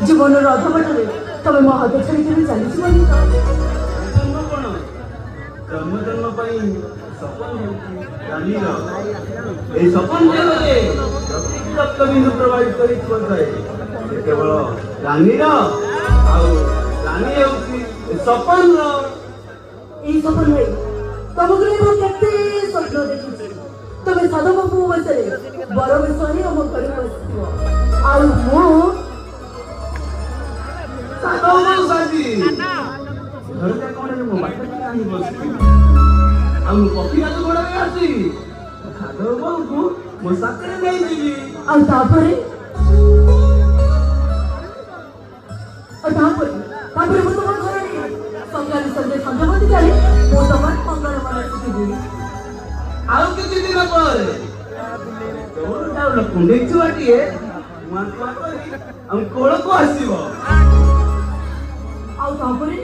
जीवन अधपटे तमें मो हाथ छाड़ी चली जन्म कौन जन्म जन्म सपन रानी सपन प्रभावित कर केवल रानी रानी सपन सपन भाई तुमको केते स्वप्न देखी तुम्हें सदम बस बर बेश ही अम कर पक्षी गोड़ में आसी मो साकरे नहीं जीवी तापरे मो तुम घर संध्या संध्या संध्या मत जाए मो तुम मंगल मन आउ किसी दिन पर कुंडे छुआटिए कोल को आसीबो आउ तापरे